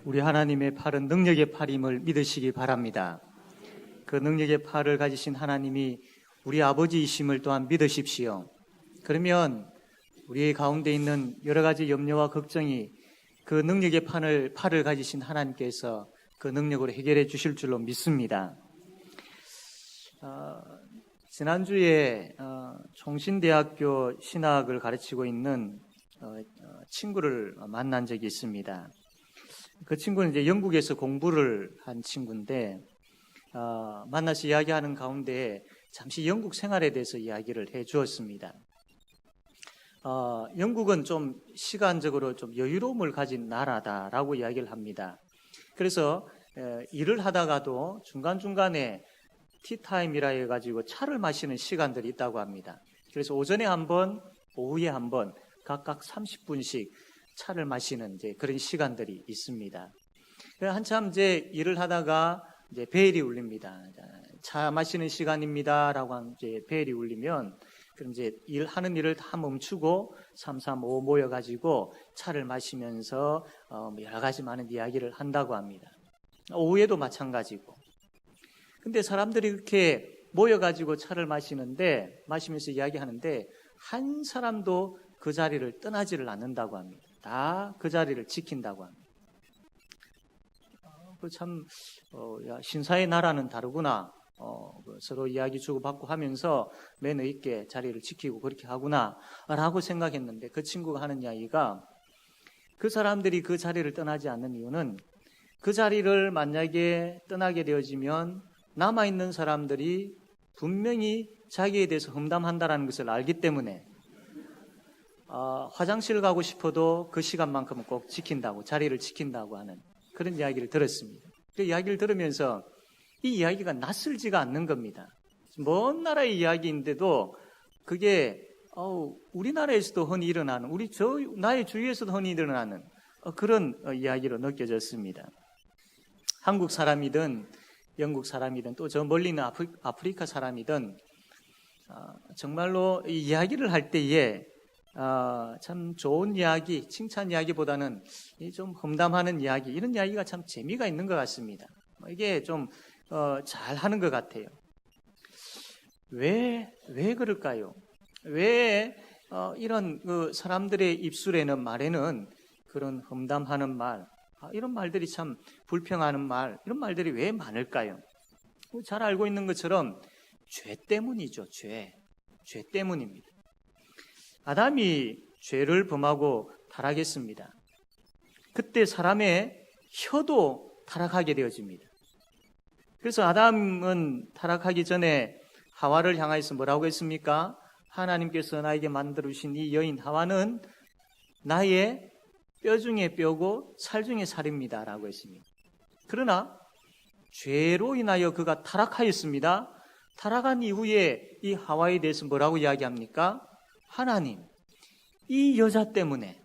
우리 하나님의 팔은 능력의 팔임을 믿으시기 바랍니다. 그 능력의 팔을 가지신 하나님이 우리 아버지이심을 또한 믿으십시오. 그러면 우리 가운데 있는 여러 가지 염려와 걱정이 그 능력의 팔을 가지신 하나님께서 그 능력으로 해결해 주실 줄로 믿습니다. 지난주에 총신대학교 신학을 가르치고 있는 친구를 만난 적이 있습니다. 그 친구는 이제 영국에서 공부를 한 친구인데 만나서 이야기하는 가운데 잠시 영국 생활에 대해서 이야기를 해 주었습니다. 영국은 좀 시간적으로 좀 여유로움을 가진 나라다라고 이야기를 합니다. 그래서 일을 하다가도 중간중간에 티타임이라 해가지고 차를 마시는 시간들이 있다고 합니다. 그래서 오전에 한 번, 오후에 한 번, 각각 30분씩 차를 마시는 이제 그런 시간들이 있습니다. 한참 이제 일을 하다가 이제 벨이 울립니다. 차 마시는 시간입니다라고 이제 벨이 울리면 그럼 이제 하는 일을 다 멈추고 335 모여가지고 차를 마시면서 여러 가지 많은 이야기를 한다고 합니다. 오후에도 마찬가지고. 근데 사람들이 이렇게 모여가지고 차를 마시면서 이야기하는데 한 사람도 그 자리를 떠나지를 않는다고 합니다. 다 그 자리를 지킨다고 합니다. 참 신사의 나라는 다르구나. 서로 이야기 주고받고 하면서 매너 있게 자리를 지키고 그렇게 하구나 라고 생각했는데 그 친구가 하는 이야기가 그 사람들이 그 자리를 떠나지 않는 이유는 그 자리를 만약에 떠나게 되어지면 남아있는 사람들이 분명히 자기에 대해서 험담한다는 것을 알기 때문에 화장실 가고 싶어도 그 시간만큼은 꼭 지킨다고, 자리를 지킨다고 하는 그런 이야기를 들었습니다. 그 이야기를 들으면서 이 이야기가 낯설지가 않는 겁니다. 먼 나라의 이야기인데도 그게 우리나라에서도 흔히 일어나는, 나의 주위에서도 흔히 일어나는 그런 이야기로 느껴졌습니다. 한국 사람이든 영국 사람이든 또 저 멀리 있는 아프리카 사람이든 정말로 이 이야기를 할 때에 참 좋은 이야기, 칭찬 이야기보다는 좀 험담하는 이야기, 이런 이야기가 참 재미가 있는 것 같습니다. 이게 좀 잘하는 것 같아요. 왜 그럴까요? 왜 이런 사람들의 입술에는 말에는 그런 험담하는 말, 이런 말들이 참 불평하는 말, 이런 말들이 왜 많을까요? 잘 알고 있는 것처럼 죄 때문이죠. 죄 때문입니다. 아담이 죄를 범하고 타락했습니다. 그때 사람의 혀도 타락하게 되어집니다. 그래서 아담은 타락하기 전에 하와를 향해서 뭐라고 했습니까? 하나님께서 나에게 만들어주신 이 여인 하와는 나의 뼈 중에 뼈고 살 중에 살입니다 라고 했습니다. 그러나 죄로 인하여 그가 타락하였습니다. 타락한 이후에 이 하와에 대해서 뭐라고 이야기합니까? 하나님, 이 여자 때문에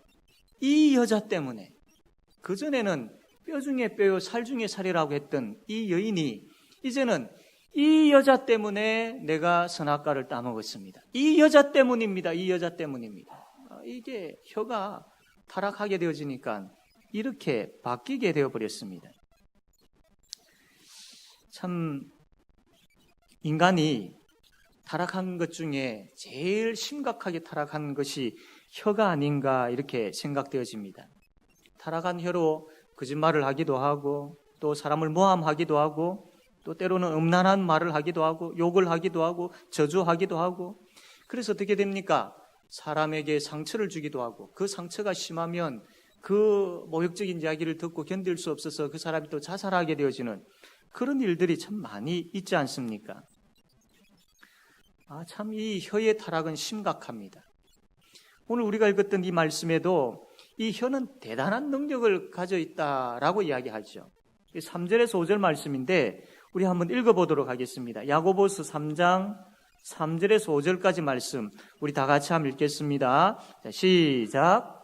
그전에는 뼈 중에 뼈요 살 중에 살이라고 했던 이 여인이 이제는 이 여자 때문에 내가 선악과를 따먹었습니다. 이 여자 때문입니다. 이게 혀가 타락하게 되어지니까 이렇게 바뀌게 되어버렸습니다. 참 인간이 타락한 것 중에 제일 심각하게 타락한 것이 혀가 아닌가 이렇게 생각되어집니다. 타락한 혀로 거짓말을 하기도 하고 또 사람을 모함하기도 하고 또 때로는 음란한 말을 하기도 하고 욕을 하기도 하고 저주하기도 하고 그래서 어떻게 됩니까? 사람에게 상처를 주기도 하고 그 상처가 심하면 그 모욕적인 이야기를 듣고 견딜 수 없어서 그 사람이 또 자살하게 되어지는 그런 일들이 참 많이 있지 않습니까? 참 이 혀의 타락은 심각합니다. 오늘 우리가 읽었던 이 말씀에도 이 혀는 대단한 능력을 가져 있다라고 이야기하죠. 3절에서 5절 말씀인데 우리 한번 읽어보도록 하겠습니다. 야고보서 3장 3절에서 5절까지 말씀 우리 다 같이 한번 읽겠습니다. 자, 시작.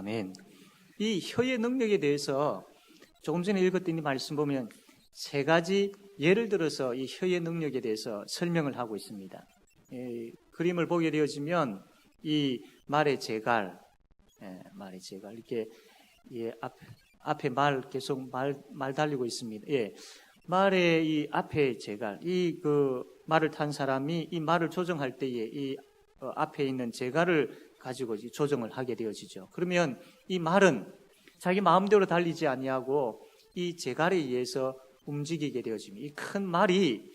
아멘. 이 혀의 능력에 대해서 조금 전에 읽었던 이 말씀 보면 세 가지 예를 들어서 이 혀의 능력에 대해서 설명을 하고 있습니다. 그림을 보게 되어지면 이 말의 재갈, 말의 재갈 이렇게 앞에 말 계속 말 달리고 있습니다. 말의 이 앞에 재갈, 이 말을 탄 사람이 이 말을 조정할 때에 이 앞에 있는 재갈을 가지고 조정을 하게 되어지죠. 그러면 이 말은 자기 마음대로 달리지 아니하고 이 재갈에 의해서 움직이게 되어집니다. 이 큰 말이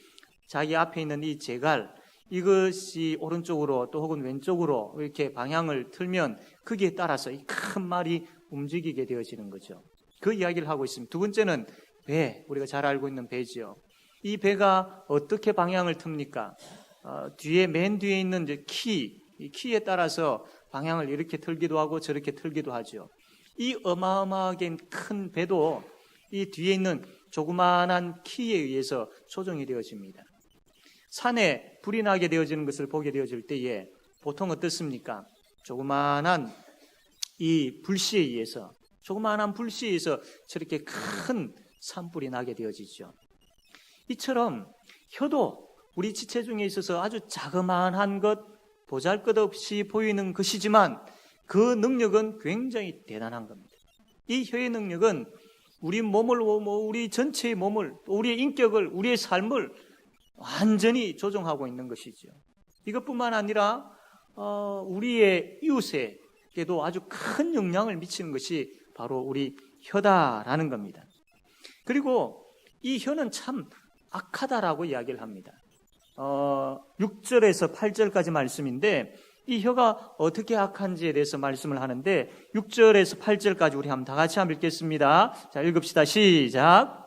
자기 앞에 있는 이 재갈, 이것이 오른쪽으로 또 혹은 왼쪽으로 이렇게 방향을 틀면 거기에 따라서 이 큰 말이 움직이게 되어지는 거죠. 그 이야기를 하고 있습니다. 두 번째는 배, 우리가 잘 알고 있는 배지요. 이 배가 어떻게 방향을 틉니까? 맨 뒤에 있는 이제 이 키에 따라서 방향을 이렇게 틀기도 하고 저렇게 틀기도 하죠. 이 어마어마하게 큰 배도 이 뒤에 있는 조그마한 키에 의해서 조정이 되어집니다. 산에 불이 나게 되어지는 것을 보게 되어질 때에 보통 어떻습니까? 조그마한 이 불씨에 의해서 저렇게 큰 산불이 나게 되어지죠. 이처럼 혀도 우리 지체 중에 있어서 아주 자그마한 것, 보잘것없이 보이는 것이지만 그 능력은 굉장히 대단한 겁니다. 이 혀의 능력은 우리 몸을, 우리 전체의 몸을, 우리의 인격을, 우리의 삶을 완전히 조종하고 있는 것이죠. 이것뿐만 아니라 우리의 이웃에게도 아주 큰 영향을 미치는 것이 바로 우리 혀다라는 겁니다. 그리고 이 혀는 참 악하다라고 이야기를 합니다. 6절에서 8절까지 말씀인데 이 혀가 어떻게 악한지에 대해서 말씀을 하는데 6절에서 8절까지 우리 한번 다 같이 한번 읽겠습니다. 자, 읽읍시다. 시작.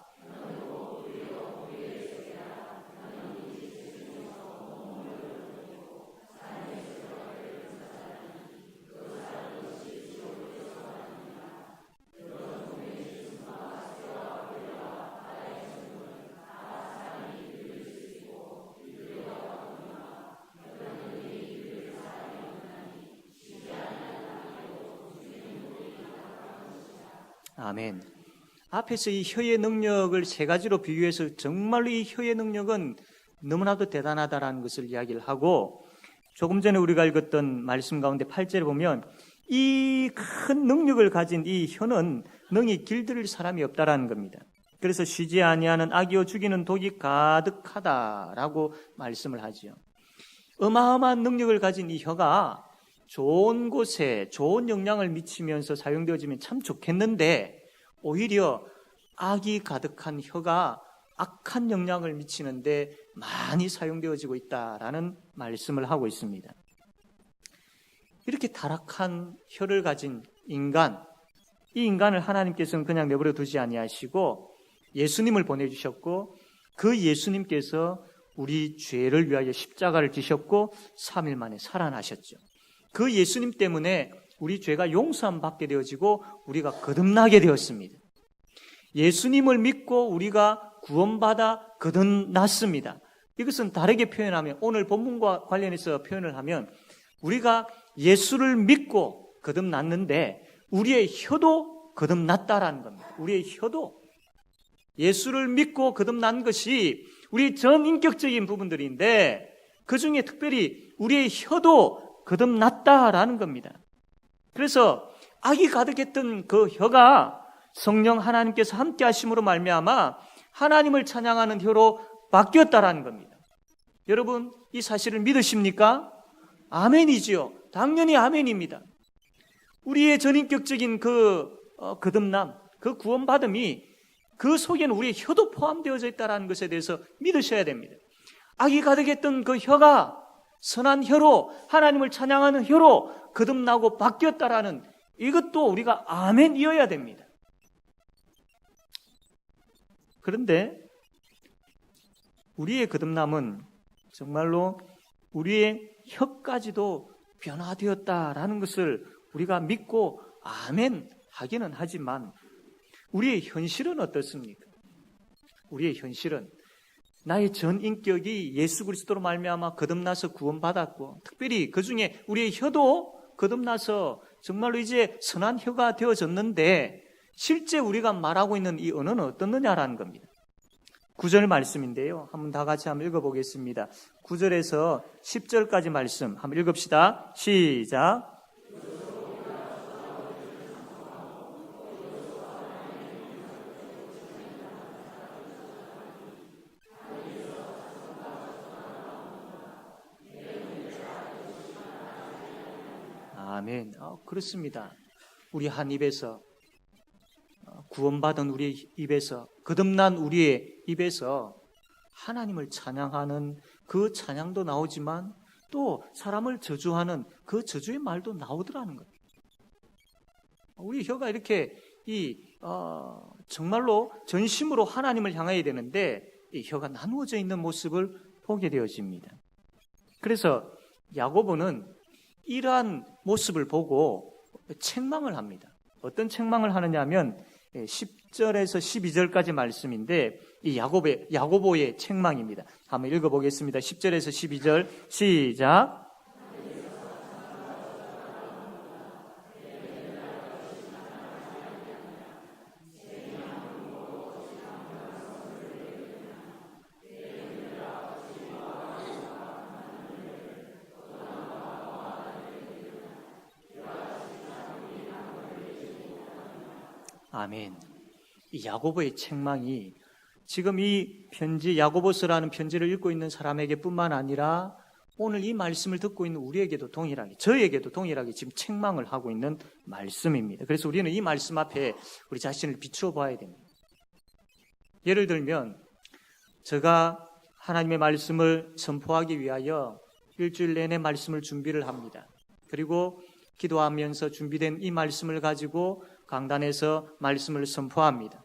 아멘. 앞에서 이 혀의 능력을 세 가지로 비유해서 정말로 이 혀의 능력은 너무나도 대단하다라는 것을 이야기를 하고 조금 전에 우리가 읽었던 말씀 가운데 8절에 보면 이 큰 능력을 가진 이 혀는 능히 길들일 사람이 없다라는 겁니다. 그래서 쉬지 아니하는 악이요 죽이는 독이 가득하다라고 말씀을 하지요. 어마어마한 능력을 가진 이 혀가 좋은 곳에 좋은 영향을 미치면서 사용되어지면 참 좋겠는데 오히려 악이 가득한 혀가 악한 영향을 미치는데 많이 사용되어지고 있다라는 말씀을 하고 있습니다. 이렇게 타락한 혀를 가진 인간, 이 인간을 하나님께서는 그냥 내버려 두지 아니하시고 예수님을 보내주셨고 그 예수님께서 우리 죄를 위하여 십자가를 지셨고 3일 만에 살아나셨죠. 그 예수님 때문에 우리 죄가 용서함 받게 되어지고 우리가 거듭나게 되었습니다. 예수님을 믿고 우리가 구원받아 거듭났습니다. 이것은 다르게 표현하면 오늘 본문과 관련해서 표현을 하면 우리가 예수를 믿고 거듭났는데 우리의 혀도 거듭났다라는 겁니다. 우리의 혀도 예수를 믿고 거듭난 것이 우리 전인격적인 부분들인데 그 중에 특별히 우리의 혀도 거듭났다라는 겁니다. 그래서 악이 가득했던 그 혀가 성령 하나님께서 함께 하심으로 말미암아 하나님을 찬양하는 혀로 바뀌었다라는 겁니다. 여러분 이 사실을 믿으십니까? 아멘이지요. 당연히 아멘입니다. 우리의 전인격적인 그 거듭남, 그 구원받음이 그 속에는 우리의 혀도 포함되어져 있다는 것에 대해서 믿으셔야 됩니다. 악이 가득했던 그 혀가 선한 혀로 하나님을 찬양하는 혀로 거듭나고 바뀌었다라는 이것도 우리가 아멘이어야 됩니다. 그런데 우리의 거듭남은 정말로 우리의 혀까지도 변화되었다라는 것을 우리가 믿고 아멘 하기는 하지만 우리의 현실은 어떻습니까? 우리의 현실은 나의 전 인격이 예수 그리스도로 말미암아 거듭나서 구원받았고 특별히 그중에 우리의 혀도 거듭나서 정말로 이제 선한 혀가 되어졌는데 실제 우리가 말하고 있는 이 언어는 어떻느냐라는 겁니다. 9절 말씀인데요. 한번 다 같이 한번 읽어보겠습니다. 9절에서 10절까지 말씀 한번 읽읍시다. 시작. 아멘. 그렇습니다. 우리 한 입에서 구원받은 우리 입에서 거듭난 우리의 입에서 하나님을 찬양하는 그 찬양도 나오지만 또 사람을 저주하는 그 저주의 말도 나오더라는 거예요. 우리 혀가 이렇게 정말로 전심으로 하나님을 향해야 되는데 이 혀가 나누어져 있는 모습을 보게 되어집니다. 그래서 야고보는 이러한 모습을 보고 책망을 합니다. 어떤 책망을 하느냐 하면 10절에서 12절까지 말씀인데 이 야고보의 책망입니다. 한번 읽어보겠습니다. 10절에서 12절 시작. 아멘. 이 야고보의 책망이 지금 이 편지, 야고보서라는 편지를 읽고 있는 사람에게 뿐만 아니라 오늘 이 말씀을 듣고 있는 우리에게도 동일하게, 저에게도 동일하게 지금 책망을 하고 있는 말씀입니다. 그래서 우리는 이 말씀 앞에 우리 자신을 비추어 봐야 됩니다. 예를 들면 제가 하나님의 말씀을 선포하기 위하여 일주일 내내 말씀을 준비를 합니다. 그리고 기도하면서 준비된 이 말씀을 가지고 강단에서 말씀을 선포합니다.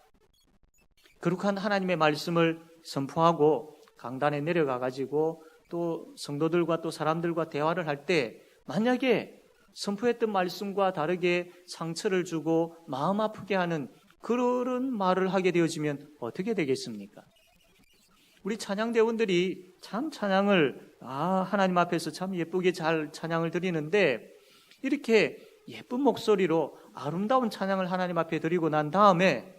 거룩한 하나님의 말씀을 선포하고 강단에 내려가 가지고 또 성도들과 또 사람들과 대화를 할 때 만약에 선포했던 말씀과 다르게 상처를 주고 마음 아프게 하는 그런 말을 하게 되어지면 어떻게 되겠습니까? 우리 찬양대원들이 참 찬양을 하나님 앞에서 참 예쁘게 잘 찬양을 드리는데 이렇게 예쁜 목소리로 아름다운 찬양을 하나님 앞에 드리고 난 다음에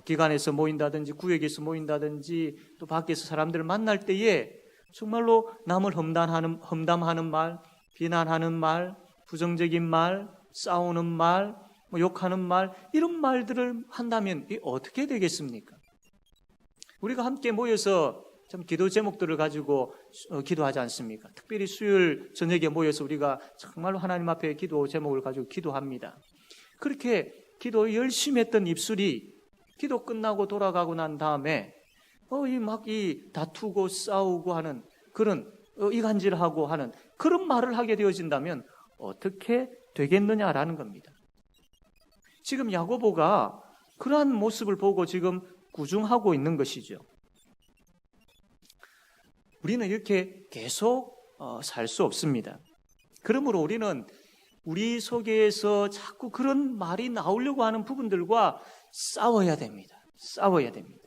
기관에서 모인다든지 구역에서 모인다든지 또 밖에서 사람들을 만날 때에 정말로 남을 험담하는 말, 비난하는 말, 부정적인 말, 싸우는 말, 욕하는 말 이런 말들을 한다면 이게 어떻게 되겠습니까? 우리가 함께 모여서 참 기도 제목들을 가지고 기도하지 않습니까? 특별히 수요일 저녁에 모여서 우리가 정말로 하나님 앞에 기도 제목을 가지고 기도합니다. 그렇게 기도 열심히 했던 입술이 기도 끝나고 돌아가고 난 다음에 이 다투고 싸우고 하는 그런 이간질하고 하는 그런 말을 하게 되어진다면 어떻게 되겠느냐라는 겁니다. 지금 야고보가 그러한 모습을 보고 지금 구중하고 있는 것이죠. 우리는 이렇게 계속 살 수 없습니다. 그러므로 우리는 우리 속에서 자꾸 그런 말이 나오려고 하는 부분들과 싸워야 됩니다. 싸워야 됩니다.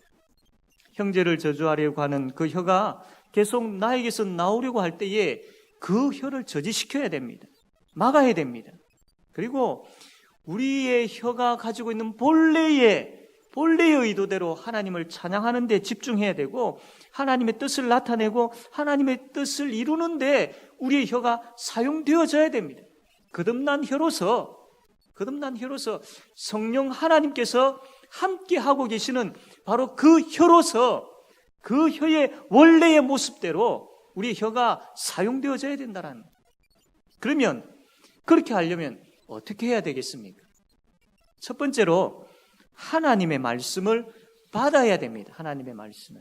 형제를 저주하려고 하는 그 혀가 계속 나에게서 나오려고 할 때에 그 혀를 저지시켜야 됩니다. 막아야 됩니다. 그리고 우리의 혀가 가지고 있는 본래의 의도대로 하나님을 찬양하는 데 집중해야 되고 하나님의 뜻을 나타내고 하나님의 뜻을 이루는데 우리의 혀가 사용되어져야 됩니다. 거듭난 혀로서 성령 하나님께서 함께 하고 계시는 바로 그 혀로서 그 혀의 원래의 모습대로 우리 혀가 사용되어져야 된다는. 그러면 그렇게 하려면 어떻게 해야 되겠습니까? 첫 번째로 하나님의 말씀을 받아야 됩니다. 하나님의 말씀을.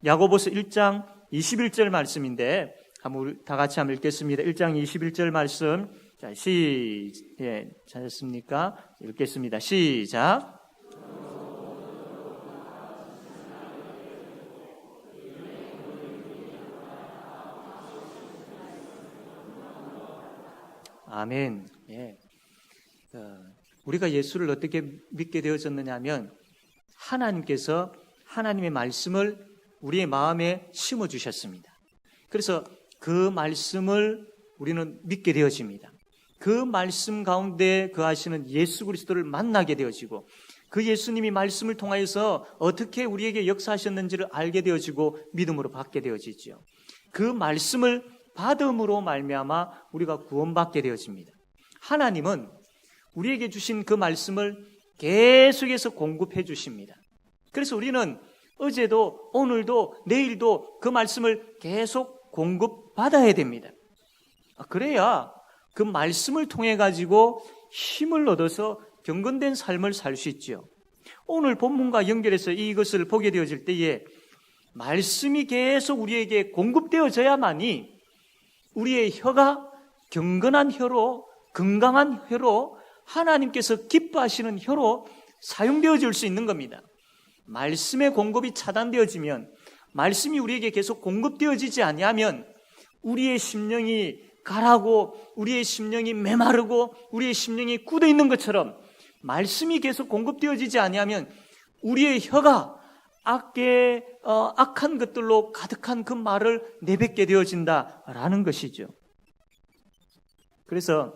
야고보서 1장 21절 말씀인데 다 같이 한번 읽겠습니다. 1장 21절 말씀. 자, 찾았습니까? 읽겠습니다. 시작. 아멘. 예. 우리가 예수를 어떻게 믿게 되어졌느냐 하면 하나님께서 하나님의 말씀을 우리의 마음에 심어주셨습니다. 그래서 그 말씀을 우리는 믿게 되어집니다. 그 말씀 가운데 거하시는 예수 그리스도를 만나게 되어지고 그 예수님이 말씀을 통하여서 어떻게 우리에게 역사하셨는지를 알게 되어지고 믿음으로 받게 되어지죠. 그 말씀을 받음으로 말미암아 우리가 구원받게 되어집니다. 하나님은 우리에게 주신 그 말씀을 계속해서 공급해 주십니다. 그래서 우리는 어제도 오늘도 내일도 그 말씀을 계속 공급받아야 됩니다. 그래야 그 말씀을 통해 가지고 힘을 얻어서 경건된 삶을 살 수 있죠. 오늘 본문과 연결해서 이것을 보게 되어질 때에 말씀이 계속 우리에게 공급되어져야만이 우리의 혀가 경건한 혀로, 건강한 혀로, 하나님께서 기뻐하시는 혀로 사용되어질 수 있는 겁니다. 말씀의 공급이 차단되어지면, 말씀이 우리에게 계속 공급되어지지 아니하면 우리의 심령이 가라고, 우리의 심령이 메마르고 우리의 심령이 굳어 있는 것처럼 말씀이 계속 공급되어지지 아니하면 우리의 혀가 악한 것들로 가득한 그 말을 내뱉게 되어진다라는 것이죠. 그래서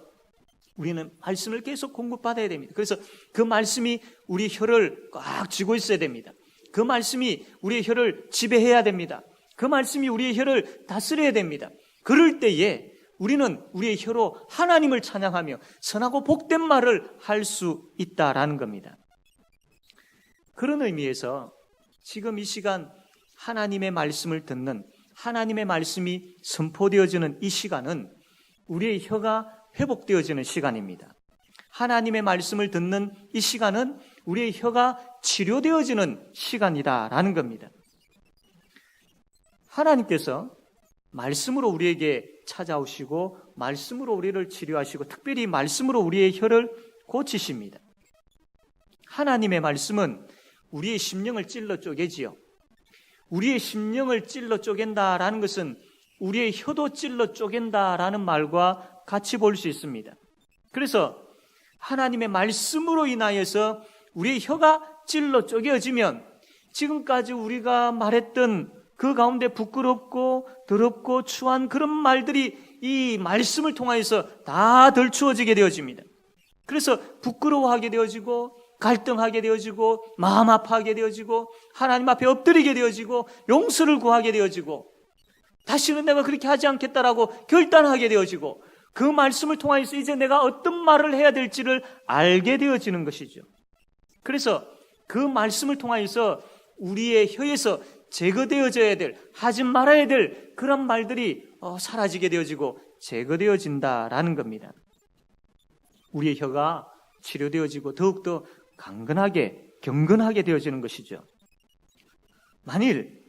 우리는 말씀을 계속 공급받아야 됩니다. 그래서 그 말씀이 우리 혀를 꽉 쥐고 있어야 됩니다. 그 말씀이 우리의 혀를 지배해야 됩니다. 그 말씀이 우리의 혀를 다스려야 됩니다. 그럴 때에 우리는 우리의 혀로 하나님을 찬양하며 선하고 복된 말을 할 수 있다라는 겁니다. 그런 의미에서 지금 이 시간 하나님의 말씀을 듣는, 하나님의 말씀이 선포되어지는 이 시간은 우리의 혀가 회복되어지는 시간입니다. 하나님의 말씀을 듣는 이 시간은 우리의 혀가 치료되어지는 시간이다라는 겁니다. 하나님께서 말씀으로 우리에게 찾아오시고 말씀으로 우리를 치료하시고 특별히 말씀으로 우리의 혀를 고치십니다. 하나님의 말씀은 우리의 심령을 찔러 쪼개지요. 우리의 심령을 찔러 쪼갠다라는 것은 우리의 혀도 찔러 쪼갠다라는 말과 같이 볼 수 있습니다. 그래서 하나님의 말씀으로 인하여서 우리의 혀가 찔러 쪼개어지면 지금까지 우리가 말했던 그 가운데 부끄럽고 더럽고 추한 그런 말들이 이 말씀을 통하여서 다 덜추어지게 되어집니다. 그래서 부끄러워하게 되어지고 갈등하게 되어지고 마음 아파하게 되어지고 하나님 앞에 엎드리게 되어지고 용서를 구하게 되어지고 다시는 내가 그렇게 하지 않겠다라고 결단하게 되어지고 그 말씀을 통하여서 이제 내가 어떤 말을 해야 될지를 알게 되어지는 것이죠. 그래서 그 말씀을 통하여서 우리의 혀에서 제거되어져야 될, 하지 말아야 될 그런 말들이 사라지게 되어지고 제거되어진다라는 겁니다. 우리의 혀가 치료되어지고 더욱더 강건하게, 경건하게 되어지는 것이죠. 만일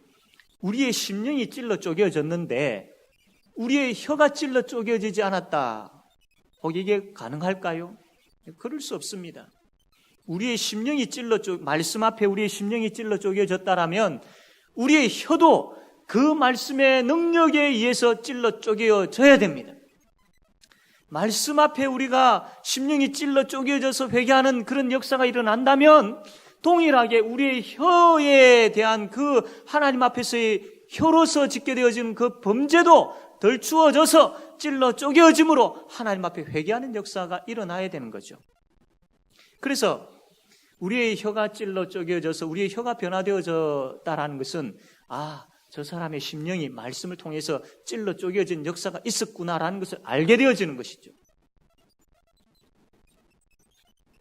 우리의 심령이 찔러 쪼개어졌는데 우리의 혀가 찔러 쪼개어지지 않았다. 이게 가능할까요? 그럴 수 없습니다. 우리의 심령이 말씀 앞에 우리의 심령이 찔러 쪼개어졌다라면 우리의 혀도 그 말씀의 능력에 의해서 찔러 쪼개어져야 됩니다. 말씀 앞에 우리가 심령이 찔러 쪼개져서 회개하는 그런 역사가 일어난다면 동일하게 우리의 혀에 대한 그 하나님 앞에서의 혀로서 짓게 되어지는 그 범죄도 덜 추워져서 찔러 쪼개어짐으로 하나님 앞에 회개하는 역사가 일어나야 되는 거죠. 그래서 우리의 혀가 찔러 쪼개져서 우리의 혀가 변화되어졌다라는 것은 저 사람의 심령이 말씀을 통해서 찔러 쪼개진 역사가 있었구나라는 것을 알게 되어지는 것이죠.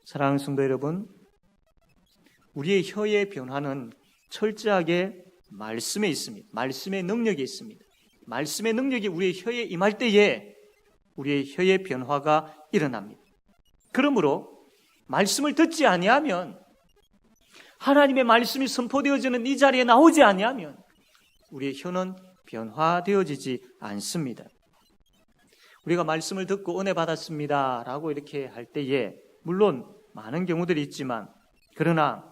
사랑하는 성도 여러분, 우리의 혀의 변화는 철저하게 말씀에 있습니다. 말씀의 능력이 있습니다. 말씀의 능력이 우리의 혀에 임할 때에 우리의 혀의 변화가 일어납니다. 그러므로 말씀을 듣지 아니하면, 하나님의 말씀이 선포되어지는 이 자리에 나오지 아니하면 우리의 혀는 변화되어지지 않습니다. 우리가 말씀을 듣고 은혜 받았습니다 라고 이렇게 할 때에 물론 많은 경우들이 있지만, 그러나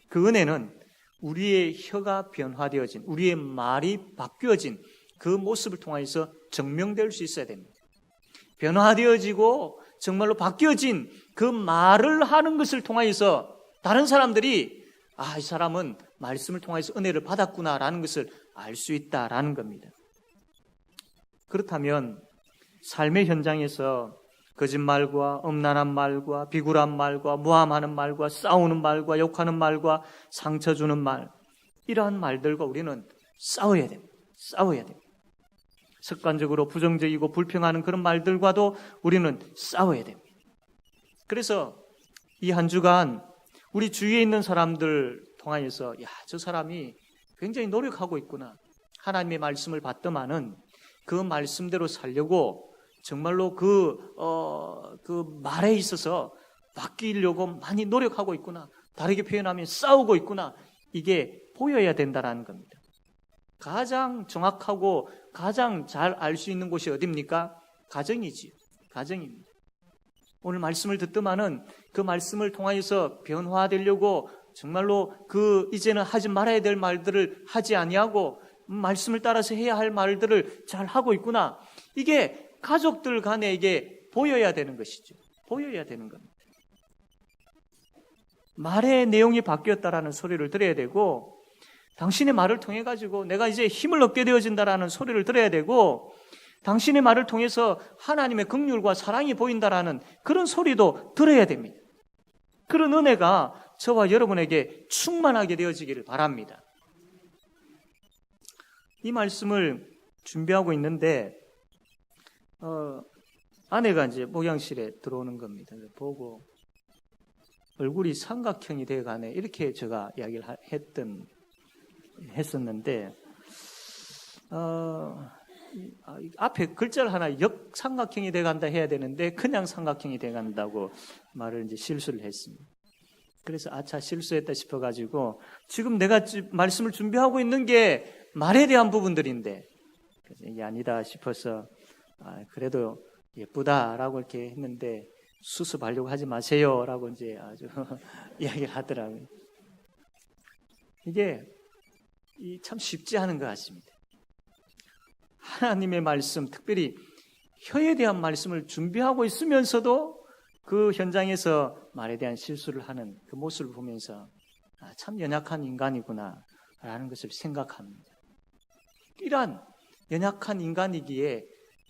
그 은혜는 우리의 혀가 변화되어진, 우리의 말이 바뀌어진 그 모습을 통해서 증명될 수 있어야 됩니다. 변화되어지고 정말로 바뀌어진 그 말을 하는 것을 통해서 다른 사람들이 이 사람은 말씀을 통해서 은혜를 받았구나라는 것을 알 수 있다라는 겁니다. 그렇다면 삶의 현장에서 거짓말과 음란한 말과 비굴한 말과 모함하는 말과 싸우는 말과 욕하는 말과 상처 주는 말, 이러한 말들과 우리는 싸워야 됩니다. 싸워야 됩니다. 습관적으로 부정적이고 불평하는 그런 말들과도 우리는 싸워야 됩니다. 그래서 이 한 주간 우리 주위에 있는 사람들 통하여서 저 사람이 굉장히 노력하고 있구나, 하나님의 말씀을 받더만은 그 말씀대로 살려고 정말로 그 말에 있어서 바뀌려고 많이 노력하고 있구나, 다르게 표현하면 싸우고 있구나, 이게 보여야 된다는 겁니다. 가장 정확하고 가장 잘 알 수 있는 곳이 어디입니까? 가정이지요. 가정입니다. 오늘 말씀을 듣더만은 그 말씀을 통하여서 변화되려고 정말로 이제는 하지 말아야 될 말들을 하지 아니하고 말씀을 따라서 해야 할 말들을 잘 하고 있구나, 이게 가족들 간에 이게 보여야 되는 것이죠. 보여야 되는 겁니다. 말의 내용이 바뀌었다라는 소리를 들어야 되고, 당신의 말을 통해 가지고 내가 이제 힘을 얻게 되어진다라는 소리를 들어야 되고, 당신의 말을 통해서 하나님의 긍휼과 사랑이 보인다라는 그런 소리도 들어야 됩니다. 그런 은혜가 저와 여러분에게 충만하게 되어지기를 바랍니다. 이 말씀을 준비하고 있는데 아내가 이제 목양실에 들어오는 겁니다. 보고 얼굴이 삼각형이 돼가네, 이렇게 제가 이야기를 했었는데 앞에 글자를 하나 역삼각형이 돼간다 해야 되는데 그냥 삼각형이 돼간다고 말을 이제 실수를 했습니다. 그래서 아차, 실수했다 싶어가지고 지금 내가 말씀을 준비하고 있는 게 말에 대한 부분들인데 이게 아니다 싶어서 그래도 예쁘다라고 이렇게 했는데 수습하려고 하지 마세요라고 이제 아주 이야기를 하더라고요. 이게 참 쉽지 않은 것 같습니다. 하나님의 말씀, 특별히 혀에 대한 말씀을 준비하고 있으면서도 그 현장에서 말에 대한 실수를 하는 그 모습을 보면서 참 연약한 인간이구나 라는 것을 생각합니다. 이러한 연약한 인간이기에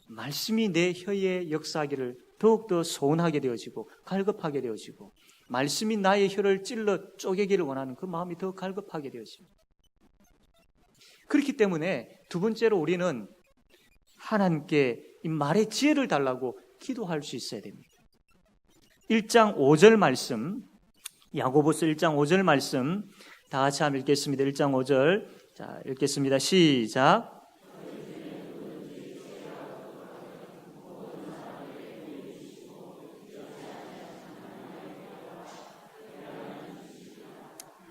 말씀이 내 혀에 역사하기를 더욱더 소원하게 되어지고 갈급하게 되어지고, 말씀이 나의 혀를 찔러 쪼개기를 원하는 그 마음이 더 갈급하게 되어집니다. 그렇기 때문에 두 번째로 우리는 하나님께 이 말의 지혜를 달라고 기도할 수 있어야 됩니다. 1장 5절 말씀, 야고보서 1장 5절 말씀 다 같이 한번 읽겠습니다. 1장 5절. 자, 읽겠습니다. 시작.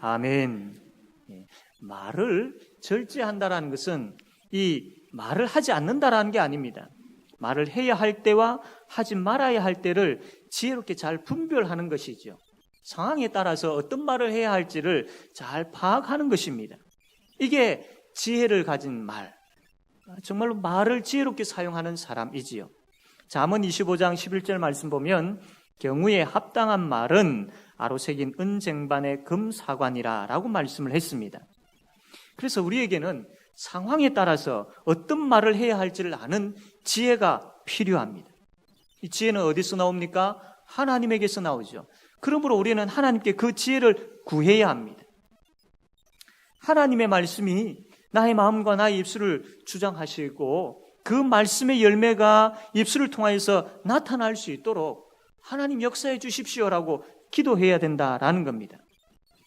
아멘. 말을 절제한다라는 것은 이 말을 하지 않는다라는 게 아닙니다. 말을 해야 할 때와 하지 말아야 할 때를 지혜롭게 잘 분별하는 것이죠. 상황에 따라서 어떤 말을 해야 할지를 잘 파악하는 것입니다. 이게 지혜를 가진 말, 정말로 말을 지혜롭게 사용하는 사람이지요. 잠언 25장 11절 말씀 보면 경우에 합당한 말은 아로새긴 은쟁반의 금사관이라 라고 말씀을 했습니다. 그래서 우리에게는 상황에 따라서 어떤 말을 해야 할지를 아는 지혜가 필요합니다. 이 지혜는 어디서 나옵니까? 하나님에게서 나오죠. 그러므로 우리는 하나님께 그 지혜를 구해야 합니다. 하나님의 말씀이 나의 마음과 나의 입술을 주장하시고 그 말씀의 열매가 입술을 통하여서 나타날 수 있도록 하나님 역사해 주십시오라고 기도해야 된다라는 겁니다.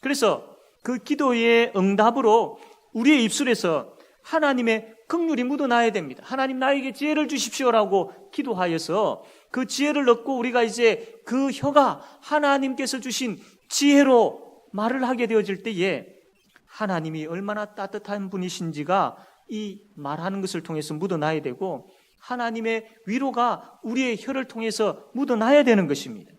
그래서 그 기도의 응답으로 우리의 입술에서 하나님의 긍휼이 묻어나야 됩니다. 하나님 나에게 지혜를 주십시오라고 기도하여서 그 지혜를 얻고 우리가 이제 그 혀가 하나님께서 주신 지혜로 말을 하게 되어질 때에 하나님이 얼마나 따뜻한 분이신지가 이 말하는 것을 통해서 묻어나야 되고 하나님의 위로가 우리의 혀를 통해서 묻어나야 되는 것입니다.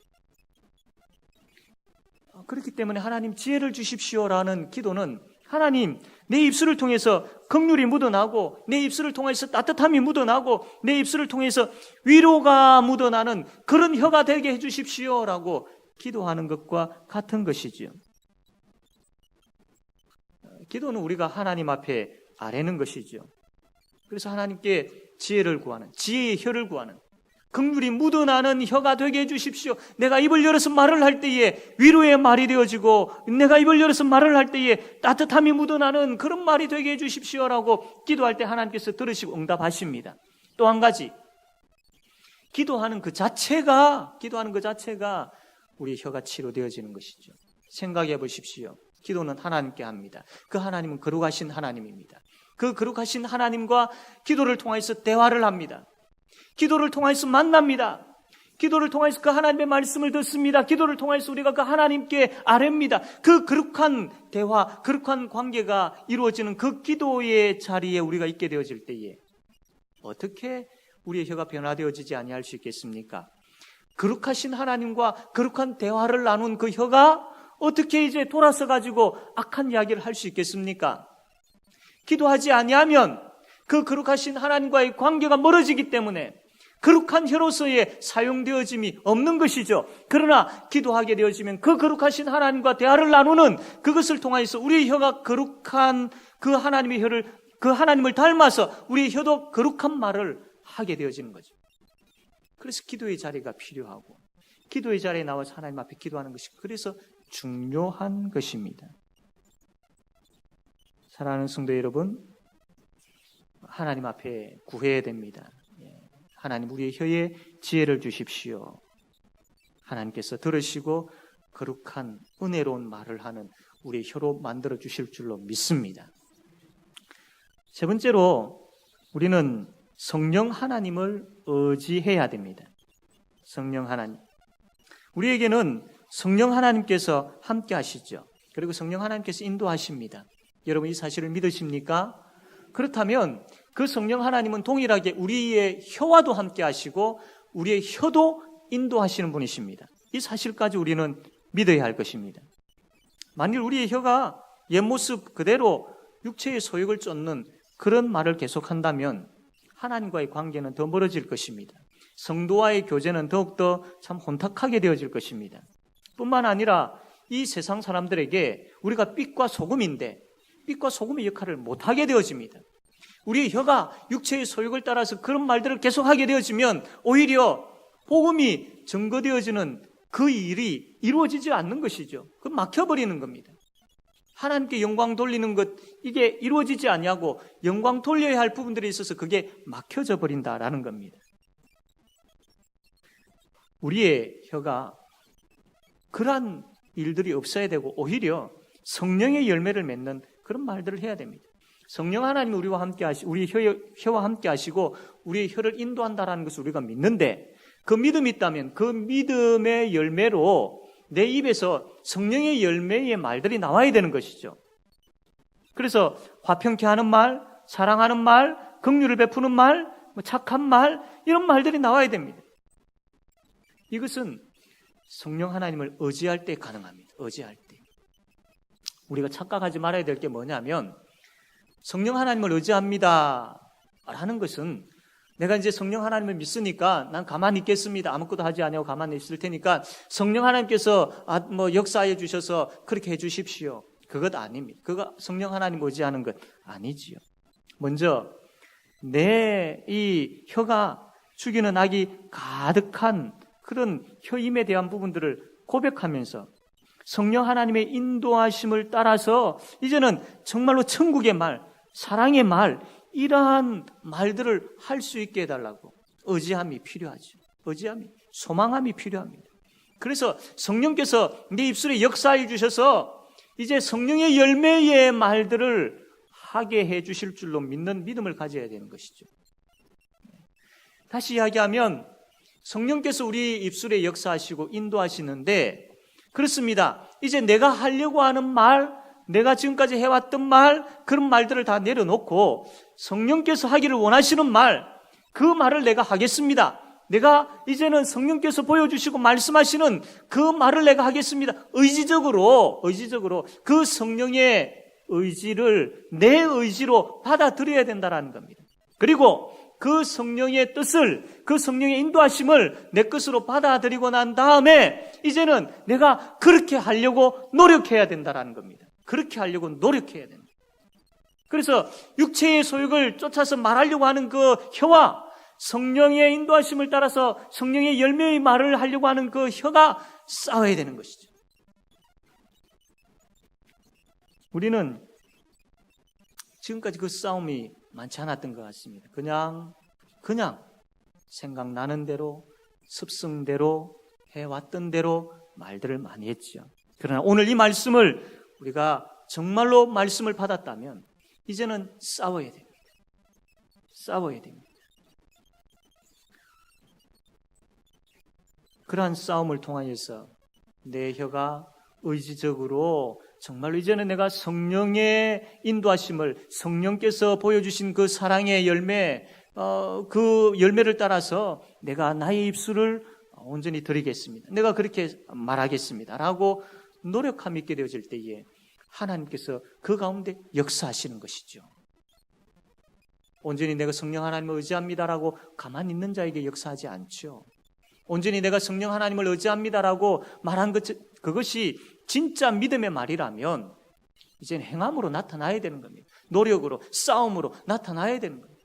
그렇기 때문에 하나님 지혜를 주십시오라는 기도는 하나님 내 입술을 통해서 긍휼이 묻어나고 내 입술을 통해서 따뜻함이 묻어나고 내 입술을 통해서 위로가 묻어나는 그런 혀가 되게 해주십시오라고 기도하는 것과 같은 것이지요. 기도는 우리가 하나님 앞에 아뢰는 것이죠. 그래서 하나님께 지혜를 구하는, 지혜의 혀를 구하는, 긍휼이 묻어나는 혀가 되게 해주십시오. 내가 입을 열어서 말을 할 때에 위로의 말이 되어지고, 내가 입을 열어서 말을 할 때에 따뜻함이 묻어나는 그런 말이 되게 해주십시오라고 기도할 때 하나님께서 들으시고 응답하십니다. 또 한 가지, 기도하는 그 자체가 우리 혀가 치료되어지는 것이죠. 생각해 보십시오. 기도는 하나님께 합니다. 그 하나님은 거룩하신 하나님입니다. 그 거룩하신 하나님과 기도를 통해서 대화를 합니다. 기도를 통해서 만납니다. 기도를 통해서 그 하나님의 말씀을 듣습니다. 기도를 통해서 우리가 그 하나님께 아뢰입니다. 그 거룩한 대화, 거룩한 관계가 이루어지는 그 기도의 자리에 우리가 있게 되어질 때에 어떻게 우리의 혀가 변화되어지지 아니할 수 있겠습니까? 거룩하신 하나님과 거룩한 대화를 나눈 그 혀가 어떻게 이제 돌아서 가지고 악한 이야기를 할 수 있겠습니까? 기도하지 아니하면 그 거룩하신 하나님과의 관계가 멀어지기 때문에 거룩한 혀로서의 사용되어짐이 없는 것이죠. 그러나 기도하게 되어지면 그 거룩하신 하나님과 대화를 나누는 그것을 통해서 우리의 혀가 거룩한 그 하나님의 혀를, 그 하나님을 닮아서 우리의 혀도 거룩한 말을 하게 되어지는 거죠. 그래서 기도의 자리가 필요하고 기도의 자리에 나와서 하나님 앞에 기도하는 것이 그래서 중요한 것입니다. 사랑하는 성도 여러분, 하나님 앞에 구해야 됩니다. 하나님 우리의 혀에 지혜를 주십시오. 하나님께서 들으시고 거룩한 은혜로운 말을 하는 우리의 혀로 만들어 주실 줄로 믿습니다. 세 번째로 우리는 성령 하나님을 의지해야 됩니다. 성령 하나님. 우리에게는 성령 하나님께서 함께 하시죠. 그리고 성령 하나님께서 인도하십니다. 여러분 이 사실을 믿으십니까? 그렇다면 그 성령 하나님은 동일하게 우리의 혀와도 함께 하시고 우리의 혀도 인도하시는 분이십니다. 이 사실까지 우리는 믿어야 할 것입니다. 만일 우리의 혀가 옛모습 그대로 육체의 소욕을 쫓는 그런 말을 계속한다면 하나님과의 관계는 더 멀어질 것입니다. 성도와의 교제는 더욱더 참 혼탁하게 되어질 것입니다. 뿐만 아니라 이 세상 사람들에게 우리가 빛과 소금인데 빛과 소금의 역할을 못하게 되어집니다. 우리의 혀가 육체의 소욕을 따라서 그런 말들을 계속하게 되어지면 오히려 복음이 증거되어지는 그 일이 이루어지지 않는 것이죠. 그 막혀버리는 겁니다. 하나님께 영광 돌리는 것 이게 이루어지지 않냐고 영광 돌려야 할 부분들이 있어서 그게 막혀져 버린다라는 겁니다. 우리의 혀가 그러한 일들이 없어야 되고 오히려 성령의 열매를 맺는 그런 말들을 해야 됩니다. 성령 하나님이 우리와 함께 하시고 우리 혀와 함께 하시고 우리의 혀를 인도한다라는 것을 우리가 믿는데 그 믿음이 있다면 그 믿음의 열매로 내 입에서 성령의 열매의 말들이 나와야 되는 것이죠. 그래서 화평케 하는 말, 사랑하는 말, 긍휼을 베푸는 말, 착한 말 이런 말들이 나와야 됩니다. 이것은 성령 하나님을 의지할 때 가능합니다. 의지할 때. 우리가 착각하지 말아야 될 게 뭐냐면 성령 하나님을 의지합니다 라는 것은 내가 이제 성령 하나님을 믿으니까 난 가만히 있겠습니다. 아무것도 하지 않고 가만히 있을 테니까 성령 하나님께서 역사해 주셔서 그렇게 해 주십시오. 그것 아닙니다. 그거 성령 하나님 의지하는 것 아니지요. 먼저 내 이 혀가 죽이는 악이 가득한 그런 혀임에 대한 부분들을 고백하면서 성령 하나님의 인도하심을 따라서 이제는 정말로 천국의 말, 사랑의 말 이러한 말들을 할 수 있게 해달라고 의지함이 필요하죠. 의지함이, 소망함이 필요합니다. 그래서 성령께서 내 입술에 역사해 주셔서 이제 성령의 열매의 말들을 하게 해 주실 줄로 믿는 믿음을 가져야 되는 것이죠. 다시 이야기하면 성령께서 우리 입술에 역사하시고 인도하시는데 그렇습니다. 이제 내가 하려고 하는 말, 내가 지금까지 해왔던 말, 그런 말들을 다 내려놓고 성령께서 하기를 원하시는 말, 그 말을 내가 하겠습니다. 내가 이제는 성령께서 보여주시고 말씀하시는 그 말을 내가 하겠습니다. 의지적으로 그 성령의 의지를 내 의지로 받아들여야 된다는 겁니다. 그리고 그 성령의 뜻을, 그 성령의 인도하심을 내 것으로 받아들이고 난 다음에 이제는 내가 그렇게 하려고 노력해야 된다는 겁니다. 그렇게 하려고 노력해야 됩니다. 그래서 육체의 소욕을 쫓아서 말하려고 하는 그 혀와 성령의 인도하심을 따라서 성령의 열매의 말을 하려고 하는 그 혀가 싸워야 되는 것이죠. 우리는 지금까지 그 싸움이 많지 않았던 것 같습니다. 그냥 생각나는 대로 습성대로 해왔던 대로 말들을 많이 했죠. 그러나 오늘 이 말씀을 우리가 정말로 말씀을 받았다면 이제는 싸워야 됩니다. 싸워야 됩니다. 그러한 싸움을 통하여서 내 혀가 의지적으로 정말로 이제는 내가 성령의 인도하심을, 성령께서 보여주신 그 사랑의 열매, 그 열매를 따라서 내가 나의 입술을 온전히 드리겠습니다. 내가 그렇게 말하겠습니다. 라고 노력함이 있게 되어질 때에 하나님께서 그 가운데 역사하시는 것이죠. 온전히 내가 성령 하나님을 의지합니다라고 가만히 있는 자에게 역사하지 않죠. 온전히 내가 성령 하나님을 의지합니다라고 말한 그것이 진짜 믿음의 말이라면 이제는 행함으로 나타나야 되는 겁니다. 노력으로, 싸움으로 나타나야 되는 겁니다.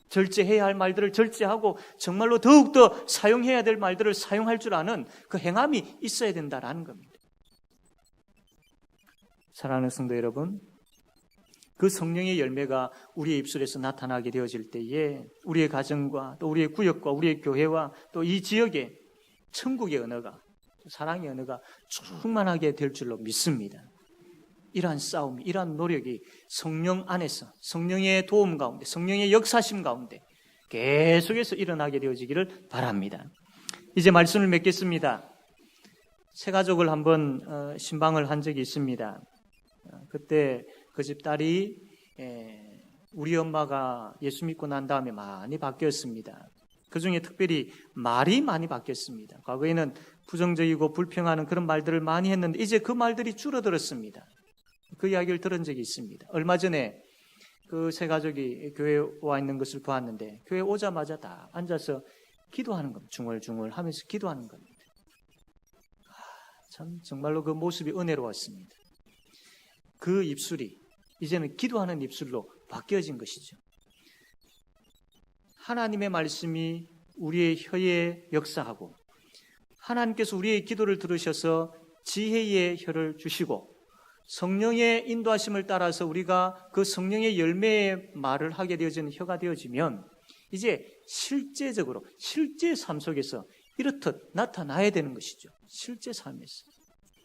절제해야 할 말들을 절제하고 정말로 더욱더 사용해야 될 말들을 사용할 줄 아는 그 행함이 있어야 된다라는 겁니다. 사랑하는 성도 여러분, 그 성령의 열매가 우리의 입술에서 나타나게 되어질 때에 우리의 가정과 또 우리의 구역과 우리의 교회와 또 이 지역에 천국의 언어가, 사랑의 언어가 충만하게 될 줄로 믿습니다. 이러한 싸움, 이러한 노력이 성령 안에서, 성령의 도움 가운데, 성령의 역사심 가운데 계속해서 일어나게 되어지기를 바랍니다. 이제 말씀을 맺겠습니다. 새 가족을 한번 신방을 한 적이 있습니다. 그때 그 집 딸이 우리 엄마가 예수 믿고 난 다음에 많이 바뀌었습니다. 그 중에 특별히 말이 많이 바뀌었습니다. 과거에는 부정적이고 불평하는 그런 말들을 많이 했는데 이제 그 말들이 줄어들었습니다. 그 이야기를 들은 적이 있습니다. 얼마 전에 그 세 가족이 교회에 와 있는 것을 보았는데 교회에 오자마자 다 앉아서 기도하는 겁니다. 중얼중얼 하면서 기도하는 겁니다. 참 정말로 그 모습이 은혜로웠습니다. 그 입술이 이제는 기도하는 입술로 바뀌어진 것이죠. 하나님의 말씀이 우리의 혀에 역사하고 하나님께서 우리의 기도를 들으셔서 지혜의 혀를 주시고 성령의 인도하심을 따라서 우리가 그 성령의 열매의 말을 하게 되어지는 혀가 되어지면 이제 실제적으로 실제 삶 속에서 이렇듯 나타나야 되는 것이죠. 실제 삶에서.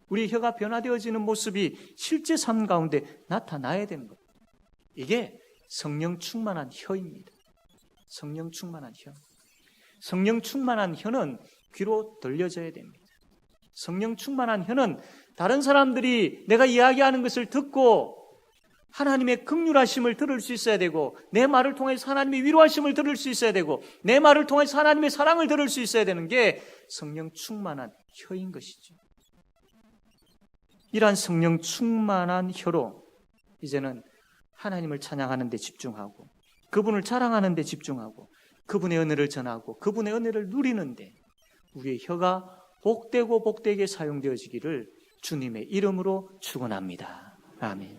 우리 혀가 변화되어지는 모습이 실제 삶 가운데 나타나야 되는 것. 이게 성령 충만한 혀입니다. 성령 충만한 혀. 성령 충만한 혀는 귀로 들려져야 됩니다. 성령 충만한 혀는 다른 사람들이 내가 이야기하는 것을 듣고 하나님의 긍휼하심을 들을 수 있어야 되고 내 말을 통해서 하나님의 위로하심을 들을 수 있어야 되고 내 말을 통해서 하나님의 사랑을 들을 수 있어야 되는 게 성령 충만한 혀인 것이죠. 이러한 성령 충만한 혀로 이제는 하나님을 찬양하는 데 집중하고 그분을 자랑하는 데 집중하고 그분의 은혜를 전하고 그분의 은혜를 누리는데 우리의 혀가 복되고 복되게 사용되어지기를 주님의 이름으로 축원합니다. 아멘.